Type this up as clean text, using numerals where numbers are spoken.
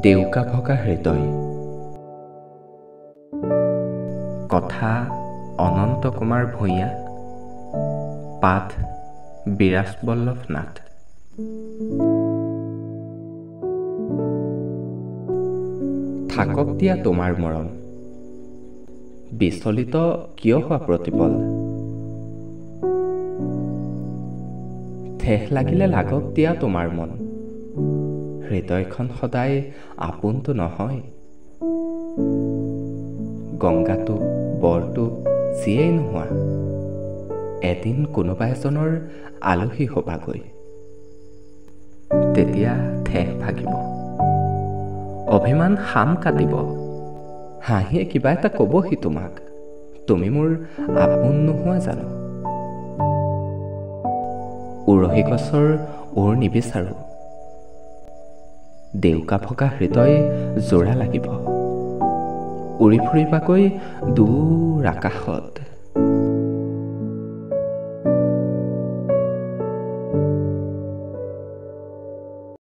ডেউকা ভগা হৃদয়। কথা অনন্ত কুমাৰ ভূঞা। পাঠ বিৰাজ বল্লভ নাথ। থাকক দিয়া তোমাৰ মৰম, বিচলিত কিয় হোৱা প্ৰতিপল। ঠেহ লাগিলে লাগক দিয়া তোমাৰ মন, হৃদয়খন সদায় আপোনটো নহয়। গংগাটো বৰটো যিয়েই নোহোৱা, এদিন কোনোবা এজনৰ আলহী হ'বাগৈ। তেতিয়া ঠেহ ভাগিব, অভিমান শাম কাটিব, হাঁহিয়ে কিবা এটা ক'বহি তোমাক, তুমি মোৰ আপোন নোহোৱা জানো। উৰহী গছৰ ওৰ নিবিচাৰোঁ, ডেউকা ভগা হৃদয় যোৰা লাগিব। উৰি ফুৰিবাগৈ দূৰ আকাশত।